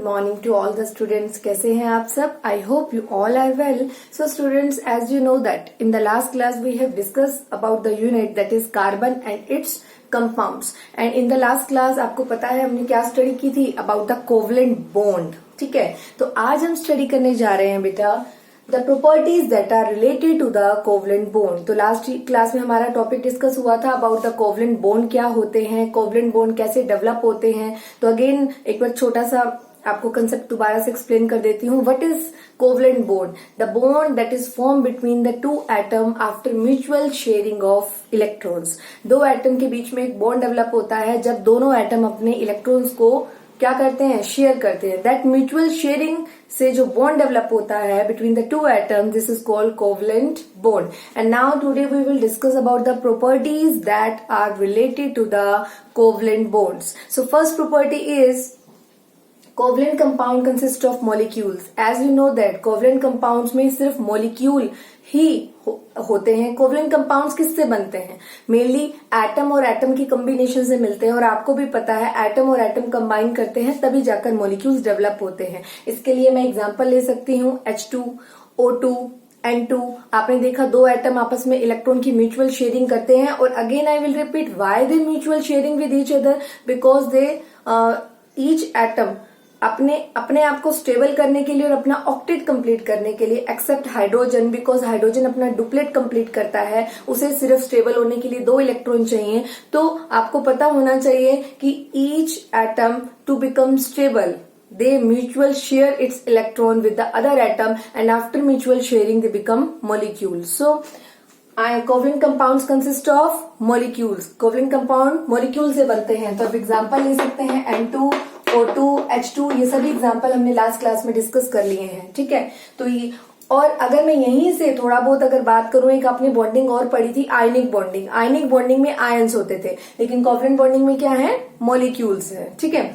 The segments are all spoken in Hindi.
Morning to all the students. कैसे हैं आप सब? I hope you all are well. So students, as you know that in the last class we have discuss about the unit that is carbon and its compounds. And in the last class आपको पता है हमने क्या स्टडी की थी? About the covalent bond. ठीक है, तो आज हम स्टडी करने जा रहे हैं बेटा the properties that are related to the covalent bond। तो लास्ट क्लास में हमारा टॉपिक डिस्कस हुआ था अबाउट द कोवलेंट बॉन्ड, क्या होते हैं, कोवलेंट बॉन्ड कैसे डेवलप होते हैं। तो अगेन एक बार छोटा सा आपको कंसेप्ट दोबारा से एक्सप्लेन कर देती हूँ। What is covalent bond? The bond that is form between the two atom after mutual sharing of electrons. दो एटम के बीच में एक बॉन्ड डेवलप होता है जब दोनों एटम अपने इलेक्ट्रॉन्स को क्या करते हैं? शेयर करते हैं। दैट म्यूचुअल शेयरिंग से जो बॉन्ड डेवलप होता है between the two atom, this is called covalent bond. And now today we will discuss about the properties that are related to the covalent bonds. So first property is covalent compound consist of molecules. As you know that covalent compounds में सिर्फ मॉलिक्यूल ही होते हैं। कोवलेंट कंपाउंड्स किससे बनते हैं? मेनली एटम और एटम की कॉम्बिनेशन से मिलते हैं। और आपको भी पता है एटम और एटम कंबाइन करते हैं तभी जाकर मॉलिक्यूल्स डेवलप होते हैं। इसके लिए मैं एग्जांपल ले सकती हूँ H2O2 N2। आपने देखा दो एटम आपस में इलेक्ट्रॉन की म्यूचुअल शेयरिंग करते हैं। और again I will repeat why they mutual sharing with each other, because they each atom अपने आप को स्टेबल करने के लिए और अपना ऑक्टेट कंप्लीट करने के लिए एक्सेप्ट हाइड्रोजन, बिकॉज हाइड्रोजन अपना डुप्लेट कंप्लीट करता है, उसे सिर्फ स्टेबल होने के लिए दो इलेक्ट्रॉन चाहिए। तो आपको पता होना चाहिए कि each atom to become stable they mutual share its electron with the other atom and after mutual sharing they become molecules. So covalent compounds consist of molecules. covalent compound molecule से बनते हैं। तो अब एग्जांपल ले सकते हैं N2O2 H2, ये सभी एग्जांपल हमने लास्ट क्लास में डिस्कस कर लिए हैं। ठीक है, तो ये और अगर मैं यहीं से थोड़ा बहुत अगर बात करूं, एक आपने बॉन्डिंग और पढ़ी थी आयनिक बॉन्डिंग। आयनिक बॉन्डिंग में आयंस होते थे, लेकिन कोवलेंट बॉन्डिंग में क्या है? मॉलिक्यूल्स है। ठीक है,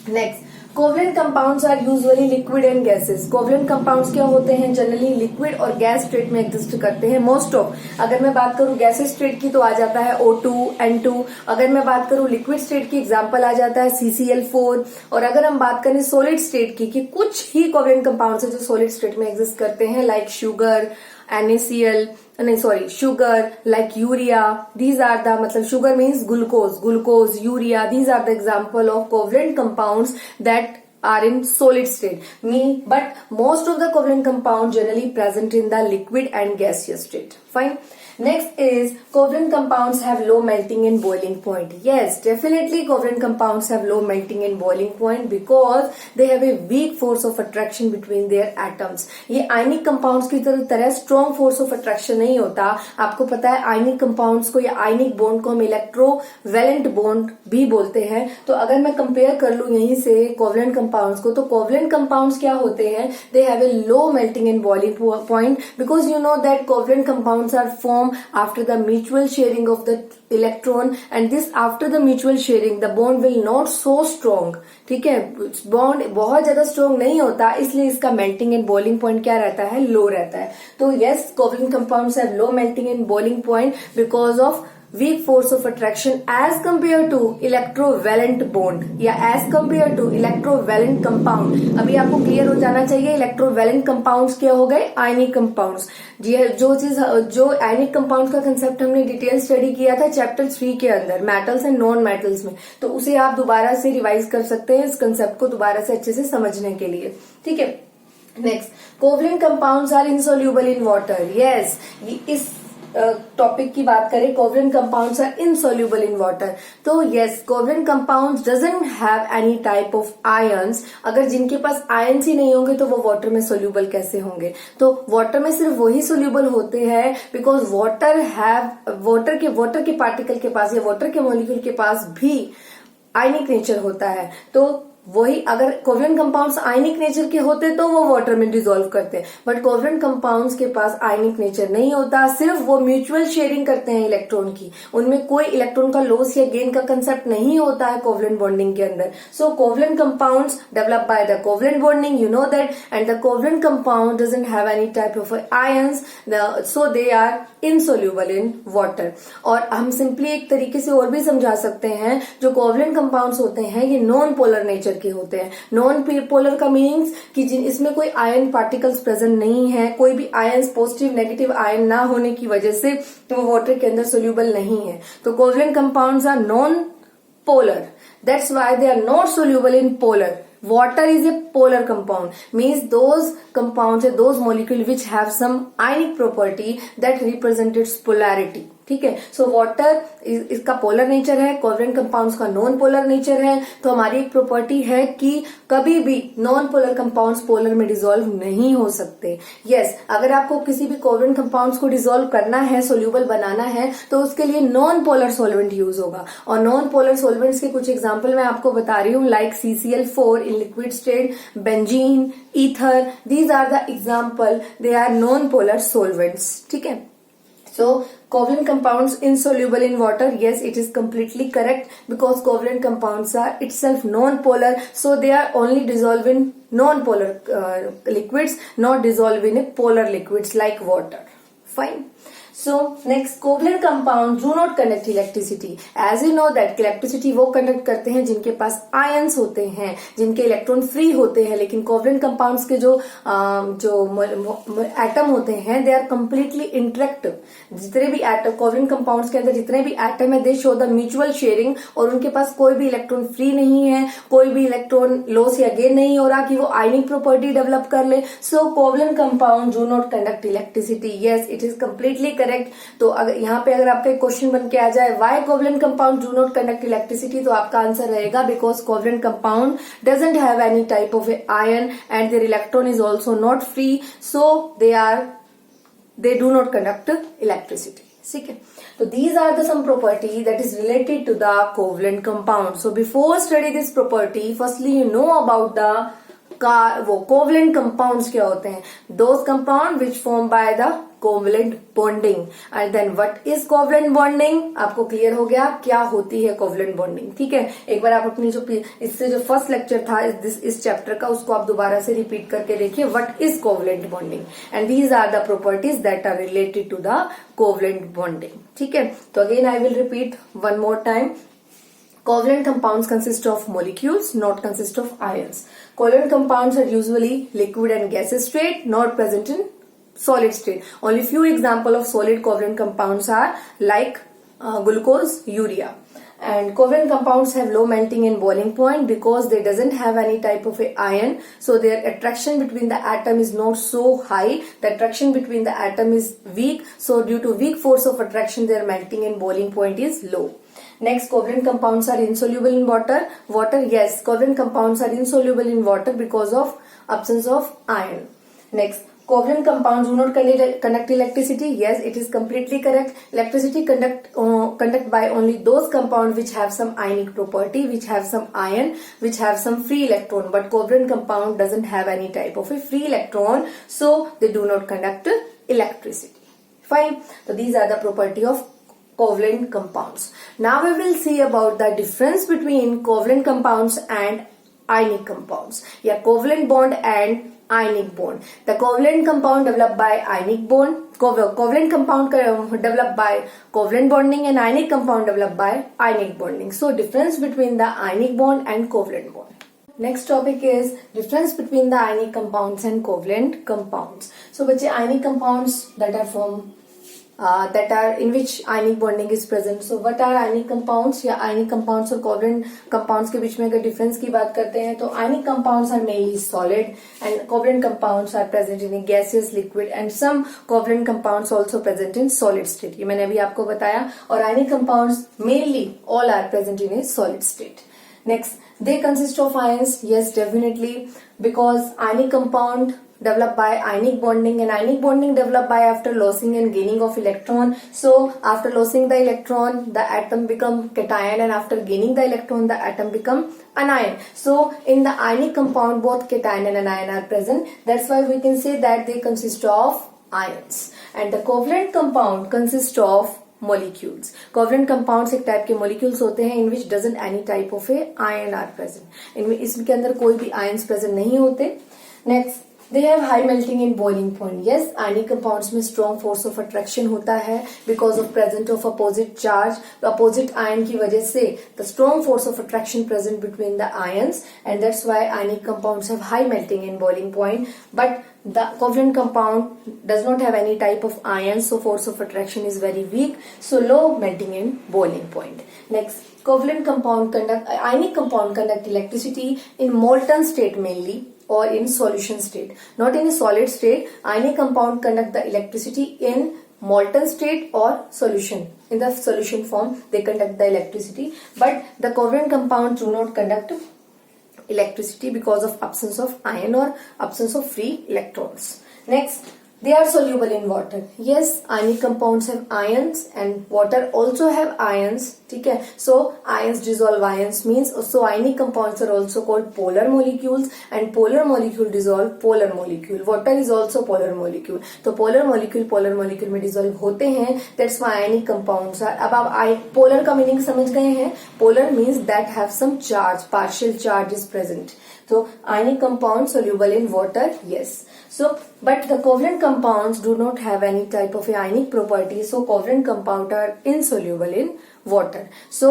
next covalent compounds are usually liquid and gases. Covalent compounds क्या होते हैं? जनरली लिक्विड और गैस स्टेट में एग्जिस्ट करते हैं। मोस्ट ऑफ, अगर मैं बात करूं गैसेस स्टेट की तो आ जाता है O2 N2। अगर मैं बात करूं लिक्विड स्टेट की, एग्जांपल आ जाता है CCl4। और अगर हम बात करें सॉलिड स्टेट की, कि कुछ ही कोवलेंट कंपाउंड्स है जो सॉलिड स्टेट में एग्जिस्ट करते हैं, like sugar, sugar, like urea. These are the, मतलब sugar means glucose, urea. These are the example of covalent compounds that are in solid state. But most of the covalent compounds generally present in the liquid and gaseous state. Fine. Next is covalent compounds have low melting and boiling point. Yes, definitely covalent compounds have low melting and boiling point because they have a weak force of attraction between their atoms. ये आयनिक कंपाउंड्स की तरह स्ट्रॉन्ग फोर्स ऑफ अट्रैक्शन नहीं होता। आपको पता है आयनिक कंपाउंड्स को या आयनिक बॉन्ड को हम इलेक्ट्रोवैलेंट बॉन्ड भी बोलते हैं। तो अगर मैं कंपेयर कर लूं यहीं से कोवलेंट कंपाउंड्स को, तो कोवलेंट कंपाउंड्स क्या होते हैं? They have a low melting and boiling point, because you know that covalent compounds are form after the mutual sharing of the electron, and this after the mutual sharing the bond will not so strong. ठीक है, बॉन्ड बहुत ज्यादा स्ट्रॉन्ग नहीं होता, इसलिए इसका मेल्टिंग एंड बॉइलिंग पॉइंट क्या रहता है? लो रहता है। तो yes, covalent compounds have low melting and boiling point because of weak force of attraction as compared to electrovalent bond या as compared to electrovalent compound। अभी आपको क्लियर हो जाना चाहिए electrovalent compounds क्या हो गए? Ionic compounds. जो आयनिक कंपाउंड्स का कंसेप्ट हमने डिटेल स्टडी किया था चैप्टर 3 के अंदर, मेटल्स एंड नॉन मेटल्स में, तो उसे आप दोबारा से रिवाइज कर सकते हैं इस कंसेप्ट को दोबारा से अच्छे से समझने के लिए। ठीक है, next covalent compounds are insoluble in water. Yes, इस टॉपिक की बात करें, covalent compounds are insoluble in water. तो yes, covalent compounds doesn't have any type of ions. अगर जिनके पास आयंस ही नहीं होंगे तो वो वाटर में सोल्यूबल कैसे होंगे? तो वाटर में सिर्फ वही सोल्यूबल होते हैं बिकॉज वाटर के पार्टिकल के पास या वाटर के मॉलिक्यूल के पास भी आयनिक नेचर होता है। तो वही अगर कोवलेंट कंपाउंड्स आयनिक नेचर के होते तो वो वाटर में डिसॉल्व करते, बट कोवलेंट कंपाउंड्स के पास आयनिक नेचर नहीं होता, सिर्फ वो म्यूचुअल शेयरिंग करते हैं इलेक्ट्रॉन की। उनमें कोई इलेक्ट्रॉन का लॉस या गेन का कंसेप्ट नहीं होता है कोवलेंट बॉन्डिंग के अंदर। So covalent compounds develop by the covalent bonding, you know that, and the covalent compound doesn't have any type of ions, so they are insoluble in water. और हम सिंपली एक तरीके से और भी समझा सकते हैं, जो कोवलेंट कंपाउंड्स होते हैं ये नॉन पोलर नेचर के होते हैं। नॉन पोलर का मीनिंग्स कि इसमें कोई आयन पार्टिकल्स प्रेजेंट नहीं है, कोई भी आयन पॉजिटिव नेगेटिव आयन ना होने की वजह से तो वो वाटर के अंदर सोल्यूबल नहीं है। तो covalent compounds are non polar, that's why they are not soluble in polar. Water is a polar compound, means those compounds or those molecules which have some ionic property that represent its polarity. ठीक है, सो वाटर इसका पोलर नेचर है, कोवलेंट कंपाउंड्स का नॉन पोलर नेचर है। तो हमारी एक प्रॉपर्टी है कि कभी भी नॉन पोलर कंपाउंड्स पोलर में डिसॉल्व नहीं हो सकते। यस, अगर आपको किसी भी कोवलेंट कंपाउंड्स को डिसॉल्व करना है, सोल्यूबल बनाना है, तो उसके लिए नॉन पोलर सॉल्वेंट यूज होगा। और नॉन पोलर सॉल्वेंट्स के कुछ एग्जांपल मैं आपको बता रही हूँ, like CCl4 in liquid state, benzene, ether, these are the example, they are non polar solvents. ठीक है, so covalent compounds insoluble in water, yes, it is completely correct because covalent compounds are itself non-polar, so they are only dissolved in non-polar liquids, not dissolved in a polar liquids like water. Fine. So next, covalent compounds do not conduct electricity. As you know that electricity वो conduct करते हैं जिनके पास ions होते हैं, जिनके इलेक्ट्रॉन फ्री होते हैं, लेकिन covalent compounds के जो एटम होते हैं they are completely interactive. जितने भी एटम covalent compounds के अंदर जितने भी एटम है they show the mutual sharing, और उनके पास कोई भी इलेक्ट्रॉन फ्री नहीं है, कोई भी इलेक्ट्रॉन लॉस या गेन नहीं हो रहा कि वो आयनिक प्रॉपर्टी डेवलप कर ले। So covalent compounds do not conduct electricity. Yes, it is completely correct. तो अगर यहाँ पे अगर आपका क्वेश्चन बन के आ जाए why covalent compound do not conduct electricity, तो आपका आंसर रहेगा because covalent compound doesn't have any type of ion and there electron is also not free, so they do not conduct electricity. ठीक है, तो these are the some property that is related to the covalent compound. So before study this property, firstly you know about the वो कोवलेंट कंपाउंड्स क्या होते हैं, those compound which form by the covalent bonding. And then what is covalent bonding, आपको क्लियर हो गया क्या होती है कोवलेंट बॉन्डिंग। ठीक है, एक बार आप अपनी जो इससे जो फर्स्ट लेक्चर था इस चैप्टर का उसको आप दोबारा से रिपीट करके देखिए, what is covalent bonding and these are the properties that are related to the covalent bonding. ठीक है, तो again I will repeat one more time. Covalent compounds consist of molecules, not consist of ions. Covalent compounds are usually liquid and gaseous state, not present in solid state. Only few example of solid covalent compounds are like glucose, urea. And covalent compounds have low melting and boiling point because they doesn't have any type of a ion, so their attraction between the atom is not so high. The attraction between the atom is weak, so due to weak force of attraction their melting and boiling point is low. Next, covalent compounds are insoluble in water. Yes, covalent compounds are insoluble in water because of absence of iron. Next, covalent compounds do not conduct electricity. Yes, it is completely correct. Electricity conduct by only those compounds which have some ionic property, which have some ion, which have some free electron. But covalent compound doesn't have any type of a free electron, so they do not conduct electricity. Fine. So these are the property of covalent compounds. Now we will see about the difference between covalent compounds and ionic compounds. Yeah, covalent bond and ionic bond. The covalent compound developed by ionic bond, covalent compound developed by covalent bonding, and ionic compound developed by ionic bonding. So difference between the ionic bond and covalent bond. Next topic is difference between the ionic compounds and covalent compounds. So बच्चे ionic compounds that are formed that are in which ionic bonding is present. So what are ionic compounds? या ionic compounds और covalent compounds के बीच में अगर difference की बात करते हैं तो ionic compounds are mainly solid and covalent compounds are present in a gaseous, liquid and some covalent compounds also present in solid state. ये मैंने अभी आपको बताया। और ionic compounds mainly all are present in a solid state. Next, they consist of ions. Yes, definitely, because ionic compound developed by ionic bonding, and ionic bonding developed by after losing and gaining of electron. So after losing the electron the atom become cation, and after gaining the electron the atom become anion. So in the ionic compound both cation and anion are present. That's why we can say that they consist of ions. And the covalent compound consists of molecules. Covalent compounds एक टाइप के molecules होते हैं in which doesn't any type of a ion are present. इनमें इसके अंदर कोई भी ions present नहीं होते. Next, they have high melting in boiling point. Yes, ionic compounds में स्ट्रॉन्ग फोर्स ऑफ अट्रैक्शन होता है because of present of opposite charge. तो अपोजिट आयन की वजह से the strong force of attraction present between the ions and that's why ionic compounds have high melting in boiling point. But the covalent compound does not have any type of ions, so force of attraction is very weak, so low melting in boiling point. Next, covalent compound conduct ionic compound conduct electricity in molten state mainly or in solution state, not in a solid state. Ionic compound conduct the electricity in molten state or solution. In the solution form they conduct the electricity, but the covalent compounds do not conduct electricity because of absence of ion or absence of free electrons. Next, they are soluble in water. Yes, ionic compounds have ions and water also have ions. ठीक है, so ions dissolve ions means so ionic compounds are also called polar molecules and polar molecule dissolve polar molecule. Water is also polar molecule. तो polar molecule में dissolve होते हैं. That's why ionic compounds are. अब आप polar का meaning समझ गए हैं. Polar means that have some charge, partial charge is present. So ionic compounds soluble in water, yes. So but the covalent compounds do not have any type of ionic property, so covalent compounds are insoluble in water. So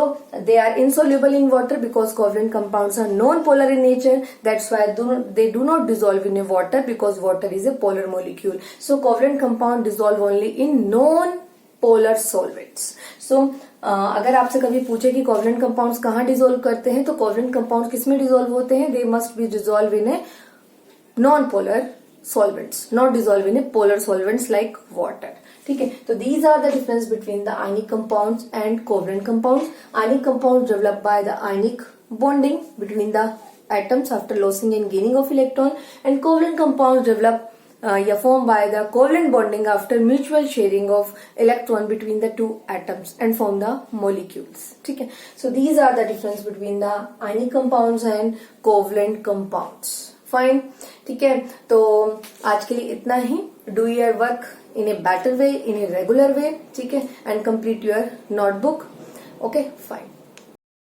they are insoluble in water because covalent compounds are non-polar in nature. That's why they do not dissolve in a water because water is a polar molecule. So covalent compound dissolve only in non-polar solvents. So अगर आपसे कभी पूछे कि कोवलेंट कंपाउंड्स कहाँ डिसॉल्व करते हैं तो कोवलेंट कंपाउंड्स किसमें डिसॉल्व होते हैं? They must be dissolve in a non polar solvents, not dissolve in a polar solvents like water. ठीक है, तो these are the difference between the ionic compounds and covalent compounds. Ionic compounds developed by the ionic bonding between the atoms after losing and gaining of electron, and covalent compounds develop formed by the covalent bonding after mutual sharing of electron between the two atoms and form the molecules. ठीक है, so these are the difference between the ionic compounds and covalent compounds. Fine, ठीक है, तो आज के लिए इतना ही. Do your work in a better way, in a regular way, ठीक है, and complete your notebook. Okay, fine.